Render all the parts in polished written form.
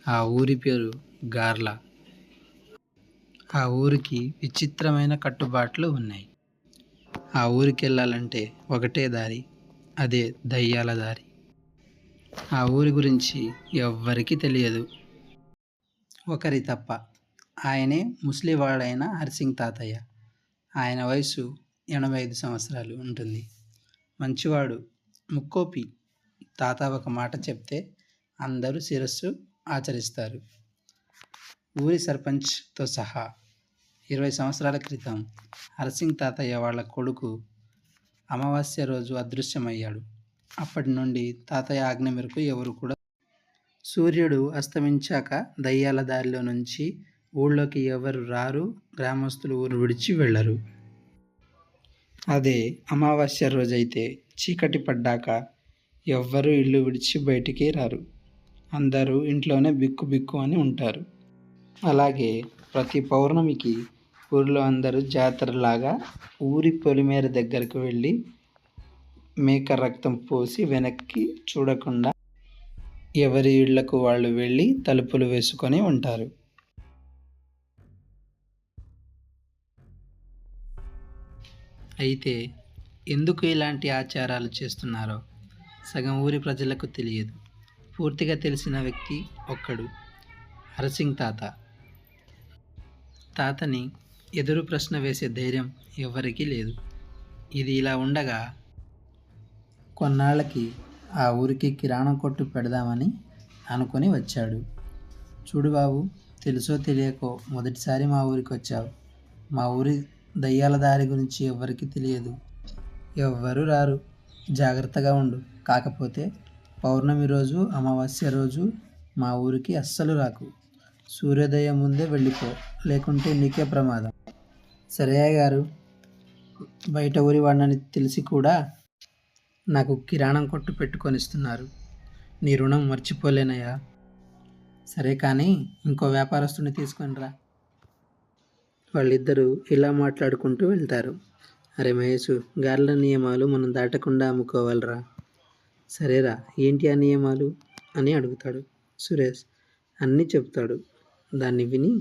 ఆ ఊరి పేరు గార్ల. ఆ ఊరికి విచిత్రమైన కట్టుబాట్లు ఉన్నాయి. ఆ ఊరికి వెళ్ళాలంటే ఒకటే దారి, అదే దయ్యాల దారి. ఆ ఊరి గురించి ఎవ్వరికీ తెలియదు, ఒకరి తప్ప. ఆయనే ముసలివాడైన హరిసింగ్ తాతయ్య. ఆయన వయసు 85 సంవత్సరాలు ఉంటుంది. మంచివాడు, ముక్కోపి. తాత ఒక మాట చెప్తే అందరూ శిరస్సు ఆచరిస్తారు. ఊరి సర్పంచ్తో సహా 20 సంవత్సరాల క్రితం హరిసింగ్ తాతయ్య వాళ్ళ కొడుకు అమావాస్య రోజు అదృశ్యమయ్యాడు. అప్పటి నుండి తాతయ్య ఆజ్ఞ మేరకు ఎవరు కూడా సూర్యుడు అస్తమించాక దయ్యాల దారిలో నుంచి ఊళ్ళోకి ఎవరు రారు, గ్రామస్తులు ఊరు విడిచి వెళ్ళరు. అదే అమావాస్య రోజైతే చీకటి పడ్డాక ఎవ్వరూ ఇల్లు విడిచి బయటికి రారు. అందరూ ఇంట్లోనే బిక్కు బిక్కు అని ఉంటారు. అలాగే ప్రతి పౌర్ణమికి ఊరిలో అందరూ జాతరలాగా ఊరి పొలిమేర దగ్గరకు వెళ్ళి మేక రక్తం పోసి వెనక్కి చూడకుండా ఎవరి ఇళ్లకు వాళ్ళు వెళ్ళి తలుపులు వేసుకొని ఉంటారు. అయితే ఎందుకు ఇలాంటి ఆచారాలు చేస్తున్నారో సగం ఊరి ప్రజలకు తెలియదు. పూర్తిగా తెలిసిన వ్యక్తి ఒక్కడు, హరిసింగ్ తాత. తాతని ఎదురు ప్రశ్న వేసే ధైర్యం ఎవరికీ లేదు. ఇది ఇలా ఉండగా కొన్నాళ్ళకి ఆ ఊరికి కిరాణా కొట్టు పెడదామని అనుకొని వచ్చాడు. చూడు బాబు, తెలుసో తెలియకో మొదటిసారి మా ఊరికి వచ్చావు. మా ఊరి దయ్యాల దారి గురించి ఎవ్వరికీ తెలియదు. ఎవ్వరూ రారు, జాగ్రత్తగా ఉండు. కాకపోతే పౌర్ణమి రోజు, అమావాస్య రోజు మా ఊరికి అస్సలు రాకు. సూర్యోదయం ముందే వెళ్ళిపో, లేకుంటే నీకే ప్రమాదం. సరే గారు, బయట ఊరి వాడినని తెలిసి కూడా నాకు కిరాణం కొట్టు పెట్టుకొనిస్తున్నారు. నీ రుణం మర్చిపోలేనయ్యా. సరే కానీ ఇంకో వ్యాపారస్తుని తీసుకొనిరా. వాళ్ళిద్దరూ ఇలా మాట్లాడుకుంటూ వెళ్తారు. అరే మహేషు, గార్ల నియమాలు మనం దాటకుండా అమ్ముకోవాలిరా. సరేరా, ఏంటి ఆ నియమాలు అని అడుగుతాడు సురేష్. అన్నీ చెప్తాడు. దాన్ని విని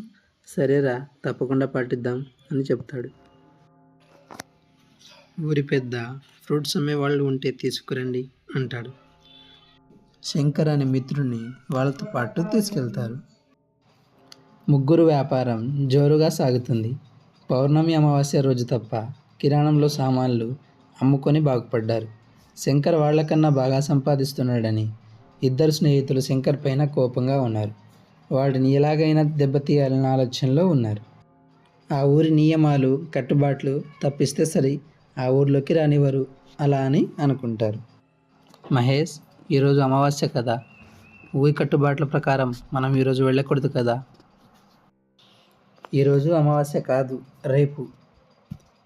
సరేరా, తప్పకుండా పాటిద్దాం అని చెప్తాడు. ఊరి పెద్ద, ఫ్రూట్స్ అమ్మే వాళ్ళు ఉంటే తీసుకురండి అంటాడు. శంకర్ అనే మిత్రుని వాళ్ళతో పాటు తీసుకెళ్తారు. ముగ్గురు వ్యాపారం జోరుగా సాగుతుంది. పౌర్ణమి, అమావాస్య రోజు తప్ప కిరాణంలో సామాన్లు అమ్ముకొని బాగుపడ్డారు. శంకర్ వాళ్ళకన్నా బాగా సంపాదిస్తున్నాడని ఇద్దరు స్నేహితులు శంకర్ పైన కోపంగా ఉన్నారు. వాడిని ఎలాగైనా దెబ్బతీయాలన్న ఆలోచనలో ఉన్నారు. ఆ ఊరి నియమాలు, కట్టుబాట్లు తప్పిస్తే సరి, ఆ ఊర్లోకి రానివ్వరు అలా అని అనుకుంటారు. మహేష్, ఈరోజు అమావాస్య కదా, ఊరి కట్టుబాట్ల ప్రకారం మనం ఈరోజు వెళ్ళకూడదు కదా. ఈరోజు అమావాస్య కాదు, రేపు.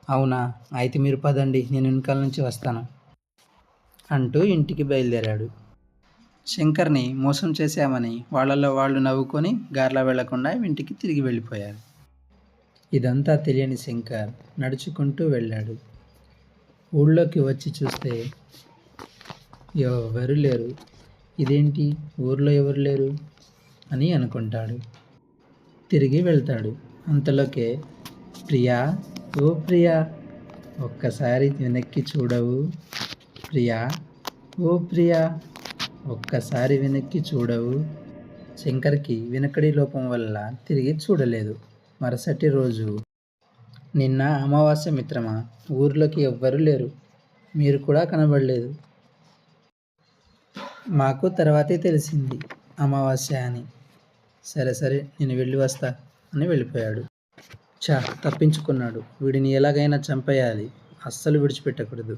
అవునా, అయితే మీరు పదండి, నేను వెనకాల నుంచి వస్తాను అంటూ ఇంటికి బయలుదేరాడు. శంకర్ని మోసం చేశామని వాళ్ళలో వాళ్ళు నవ్వుకొని గార్లా వెళ్లకుండా ఇంటికి తిరిగి వెళ్ళిపోయారు. ఇదంతా తెలియని శంకర్ నడుచుకుంటూ వెళ్ళాడు. ఊళ్ళోకి వచ్చి చూస్తే ఎవరు లేరు. ఇదేంటి, ఊర్లో ఎవరు లేరు అని అనుకుంటాడు. తిరిగి వెళ్తాడు. అంతలోకే, ప్రియా, ఓ ప్రియా, ఒక్కసారి వెనక్కి చూడవు. ప్రియా, ఓ ప్రియా, ఒక్కసారి వెనక్కి చూడవు. శంకర్కి వినకడి లోపం వల్ల తిరిగి చూడలేదు. మరుసటి రోజు, నిన్న అమావాస్య మిత్రమా, ఊర్లోకి ఎవ్వరూ లేరు, మీరు కూడా కనబడలేదు. మాకు తర్వాతే తెలిసింది అమావాస్య అని. సరే సరే, నేను వెళ్ళి వస్తా అని వెళ్ళిపోయాడు. తప్పించుకున్నాడు. వీడిని ఎలాగైనా చంపేయాలి, అస్సలు విడిచిపెట్టకూడదు.